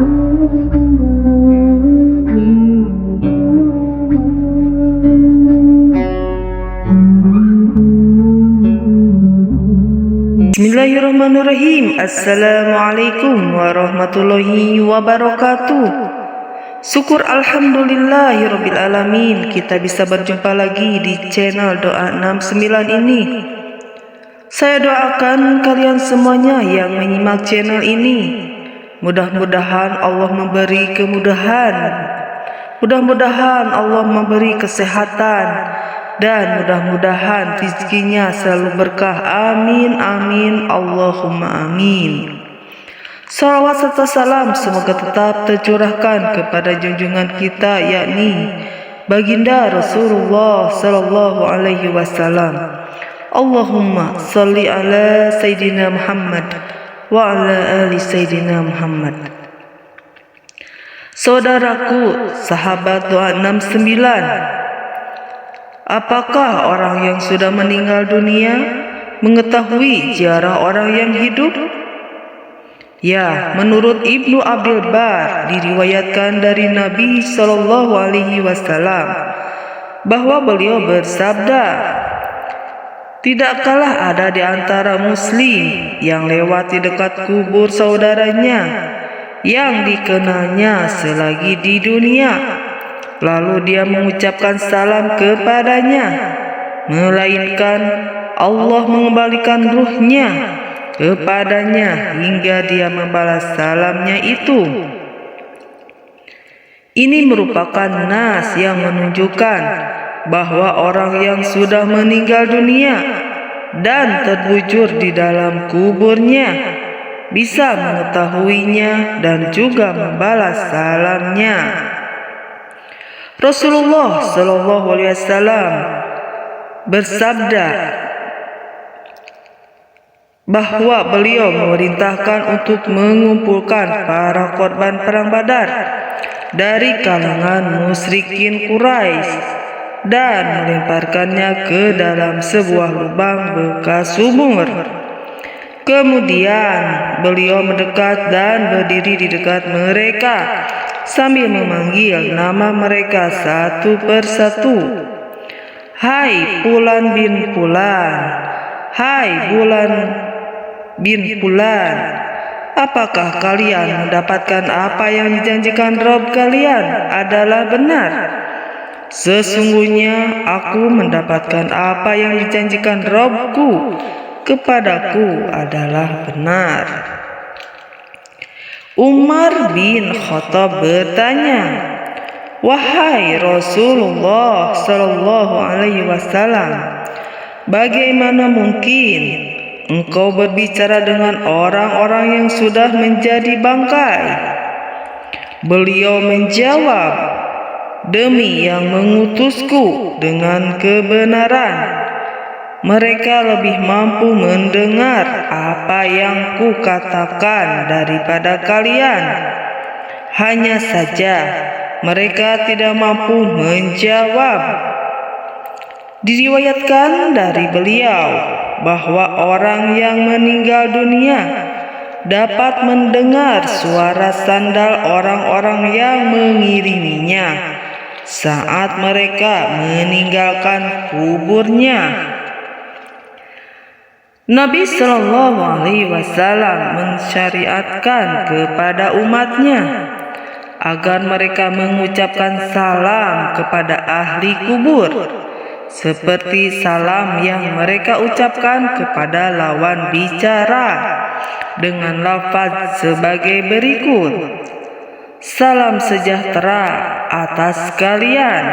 Bismillahirrahmanirrahim. Assalamualaikum warahmatullahi wabarakatuh. Syukur alhamdulillahirabbil alamin, kita bisa berjumpa lagi di channel Doa 69 ini. Saya doakan kalian semuanya yang menyimak channel ini, mudah-mudahan Allah memberi kemudahan, mudah-mudahan Allah memberi kesehatan, dan mudah-mudahan rezekinya selalu berkah. Amin amin Allahumma amin. Salawat serta salam semoga tetap tercurahkan kepada junjungan kita, yakni baginda Rasulullah sallallahu alaihi wasallam. Allahumma salli ala Sayyidina Muhammad wa ala ali Sayyidina Muhammad. Saudaraku, sahabat Doa 69, apakah orang yang sudah meninggal dunia mengetahui ziarah orang yang hidup? Ya, menurut Ibnu Abdul Bar diriwayatkan dari Nabi Shallallahu Alaihi Wasallam bahwa beliau bersabda, tidaklah ada di antara muslim yang lewat di dekat kubur saudaranya yang dikenalnya selagi di dunia, lalu dia mengucapkan salam kepadanya, melainkan Allah mengembalikan ruhnya kepadanya hingga dia membalas salamnya itu. Ini merupakan nas yang menunjukkan bahwa orang yang sudah meninggal dunia dan terbujur di dalam kuburnya bisa mengetahuinya dan juga membalas salamnya. Rasulullah Shallallahu Alaihi Wasallam bersabda bahwa beliau memerintahkan untuk mengumpulkan para korban perang Badar dari kalangan musyrikin Quraisy dan melemparkannya ke dalam sebuah lubang bekas sumur. Kemudian beliau mendekat dan berdiri di dekat mereka sambil memanggil nama mereka satu persatu. Hai Fulan bin Fulan, hai Fulan bin Fulan, apakah kalian mendapatkan apa yang dijanjikan Rabb kalian adalah benar? Sesungguhnya aku mendapatkan apa yang dijanjikan Rabbku kepadaku adalah benar. Umar bin Khattab bertanya, wahai Rasulullah Sallallahu Alaihi Wasallam, bagaimana mungkin engkau berbicara dengan orang-orang yang sudah menjadi bangkai? Beliau menjawab, demi yang mengutusku dengan kebenaran, mereka lebih mampu mendengar apa yang kukatakan daripada kalian. Hanya saja mereka tidak mampu menjawab. Diriwayatkan dari beliau bahwa orang yang meninggal dunia dapat mendengar suara sandal orang-orang yang mengiriminya saat mereka meninggalkan kuburnya. Nabi Shallallahu Alaihi Wasallam mensyariatkan kepada umatnya agar mereka mengucapkan salam kepada ahli kubur seperti salam yang mereka ucapkan kepada lawan bicara dengan lafaz sebagai berikut: salam sejahtera atas kalian,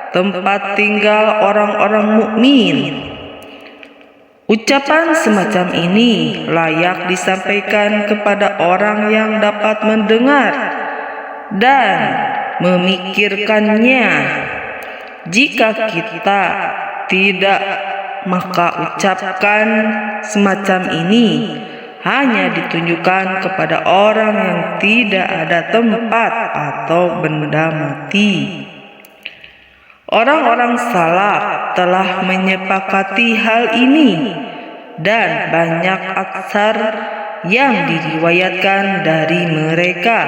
tempat tinggal orang-orang mukmin. Ucapan semacam ini layak disampaikan kepada orang yang dapat mendengar dan memikirkannya. Jika kita tidak, maka ucapkan semacam ini hanya ditunjukkan kepada orang yang tidak ada tempat atau benda mati. Orang-orang salaf telah menyepakati hal ini dan banyak aksar yang diriwayatkan dari mereka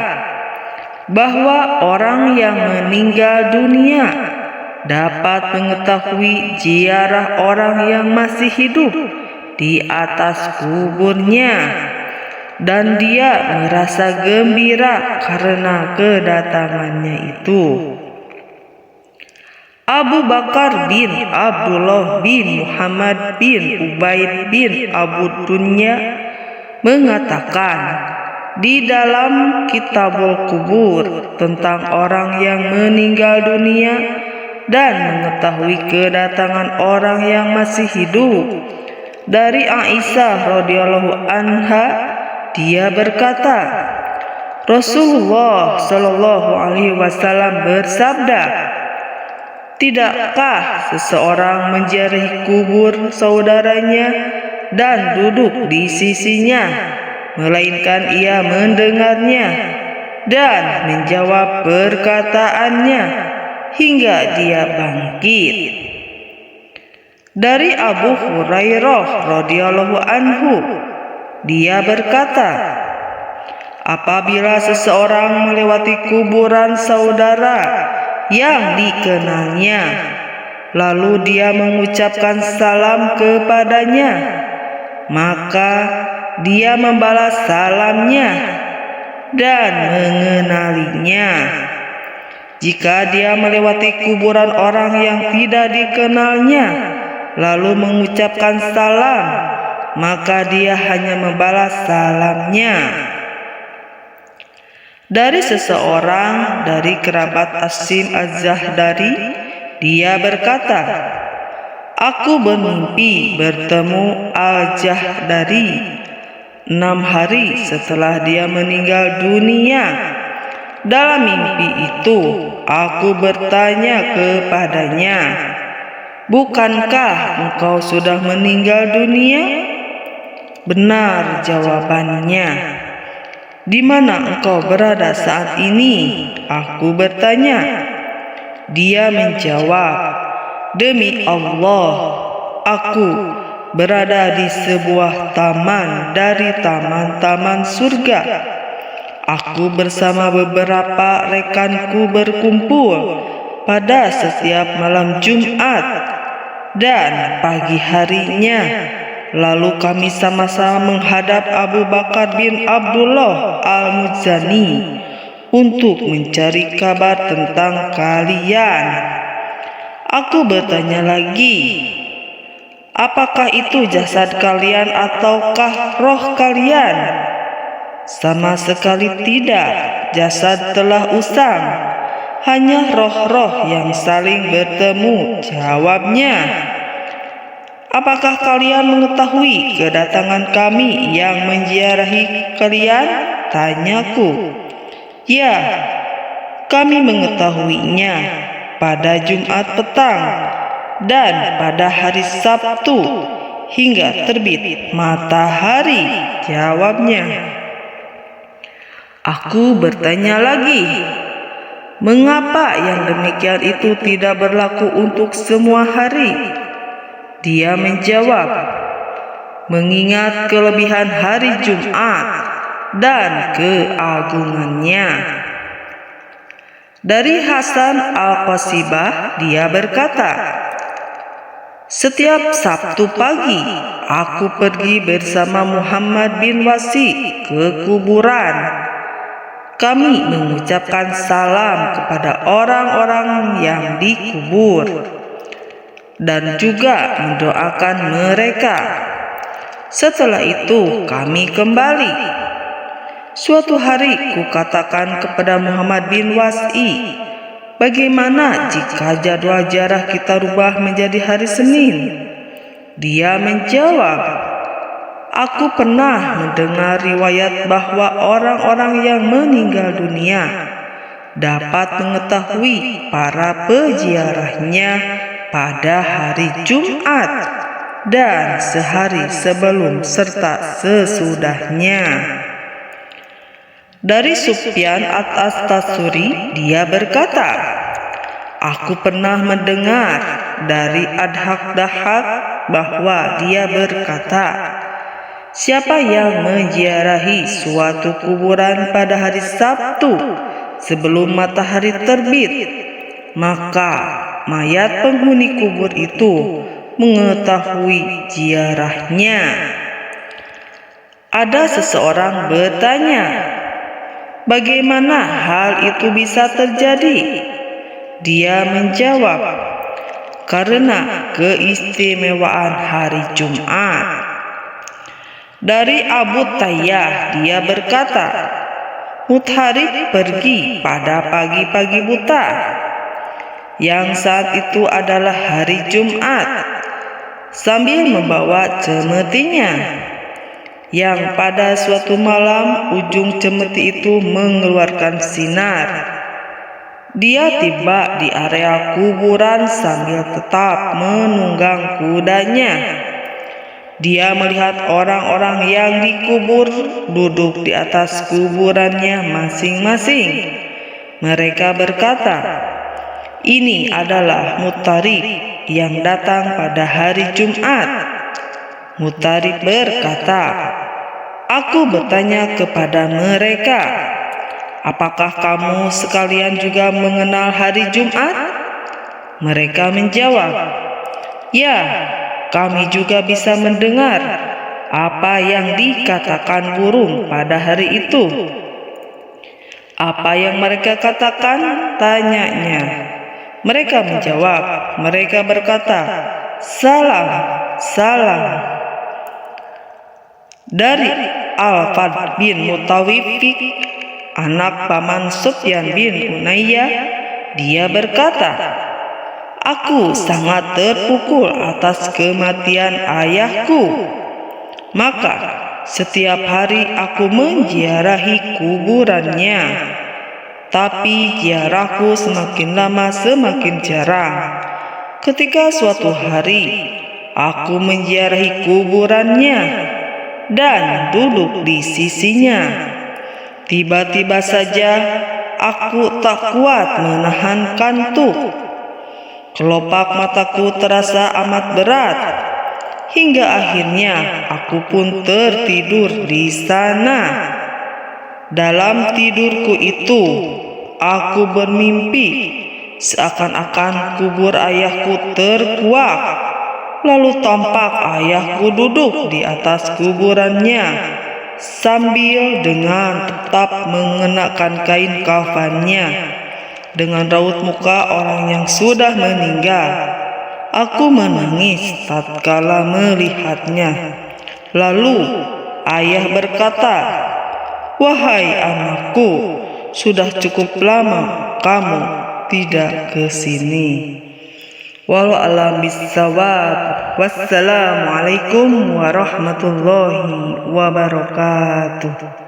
bahwa orang yang meninggal dunia dapat mengetahui ziarah orang yang masih hidup di atas kuburnya, dan dia merasa gembira karena kedatangannya itu. Abu Bakar bin Abdullah bin Muhammad bin Ubaid bin Abu Dunya mengatakan di dalam Kitabul Kubur tentang orang yang meninggal dunia dan mengetahui kedatangan orang yang masih hidup. Dari Aisyah radhiyallahu anha, dia berkata, Rasulullah Shallallahu alaihi wasallam bersabda, "Tidakkah seseorang menziarahi kubur saudaranya dan duduk di sisinya, melainkan ia mendengarnya dan menjawab perkataannya hingga dia bangkit?" Dari Abu Hurairah radhiyallahu anhu, dia berkata, apabila seseorang melewati kuburan saudara yang dikenalnya, lalu dia mengucapkan salam kepadanya, maka dia membalas salamnya dan mengenalinya. Jika dia melewati kuburan orang yang tidak dikenalnya, lalu mengucapkan salam, maka dia hanya membalas salamnya. Dari seseorang dari kerabat Asim Az-Zahdari, dia berkata, aku bermimpi bertemu Al-Jahdari 6 hari setelah dia meninggal dunia. Dalam mimpi itu, aku bertanya kepadanya, bukankah engkau sudah meninggal dunia? Benar jawabannya. Di mana engkau berada saat ini? Aku bertanya. Dia menjawab, demi Allah, aku berada di sebuah taman dari taman-taman surga. Aku bersama beberapa rekanku berkumpul pada setiap malam Jumat dan pagi harinya. Lalu kami sama-sama menghadap Abu Bakar bin Abdullah Al-Muzani untuk mencari kabar tentang kalian. Aku bertanya lagi, apakah itu jasad kalian ataukah roh kalian? Sama sekali tidak, jasad telah usang, hanya roh-roh yang saling bertemu, jawabnya. Apakah kalian mengetahui kedatangan kami yang menziarahi kalian? Tanyaku. Ya, kami mengetahuinya pada Jumat petang dan pada hari Sabtu hingga terbit matahari, jawabnya. Aku bertanya lagi, mengapa yang demikian itu tidak berlaku untuk semua hari? Dia menjawab, mengingat kelebihan hari Jumat dan keagungannya. Dari Hasan Al-Qasibah, dia berkata, setiap Sabtu pagi aku pergi bersama Muhammad bin Wasi ke kuburan. Kami mengucapkan salam kepada orang-orang yang dikubur dan juga mendoakan mereka. Setelah itu kami kembali. Suatu hari kukatakan kepada Muhammad bin Wasi, bagaimana jika jadwal ziarah kita rubah menjadi hari Senin? Dia menjawab, aku pernah mendengar riwayat bahwa orang-orang yang meninggal dunia dapat mengetahui para peziarahnya pada hari Jumat dan sehari sebelum serta sesudahnya. Dari Sufyan At-Tasuri, dia berkata, aku pernah mendengar dari Adhak Dahak bahwa dia berkata, Siapa yang menziarahi suatu kuburan pada hari Sabtu sebelum matahari terbit, maka mayat penghuni kubur itu mengetahui ziarahnya. Ada seseorang bertanya, bagaimana hal itu bisa terjadi? Dia menjawab, karena keistimewaan hari Jumat. Dari Abu Tayyah dia berkata, Mutharib pergi pada pagi-pagi buta, yang saat itu adalah hari Jumat, sambil membawa cemetinya, yang pada suatu malam ujung cemeti itu mengeluarkan sinar. Dia tiba di area kuburan sambil tetap menunggang kudanya. Dia melihat orang-orang yang dikubur duduk di atas kuburannya masing-masing. Mereka berkata, ini adalah Mutharib yang datang pada hari Jumat. Mutharib berkata, aku bertanya kepada mereka, apakah kamu sekalian juga mengenal hari Jumat? Mereka menjawab, ya, kami juga bisa mendengar apa yang dikatakan burung pada hari itu. Apa yang mereka katakan? Tanyanya. Mereka menjawab, mereka berkata, salam, salam. Dari Al-Fadl bin Mutawifik, anak paman Sufyan bin Umayyah, dia berkata, aku sangat terpukul atas kematian ayahku. Maka setiap hari aku menziarahi kuburannya. Tapi ziarahku semakin lama semakin jarang. Ketika suatu hari aku menziarahi kuburannya dan duduk di sisinya, tiba-tiba saja aku tak kuat menahan kantuk. Kelopak mataku terasa amat berat, hingga akhirnya aku pun tertidur di sana. Dalam tidurku itu, aku bermimpi seakan-akan kubur ayahku terkuak. Lalu tampak ayahku duduk di atas kuburannya sambil dengan tetap mengenakan kain kafannya. Dengan raut muka orang yang sudah meninggal, aku menangis tatkala melihatnya. Lalu ayah berkata, wahai anakku, sudah cukup lama kamu tidak ke sini. Wallahu a'lam bishawab. Wassalamualaikum warahmatullahi wabarakatuh.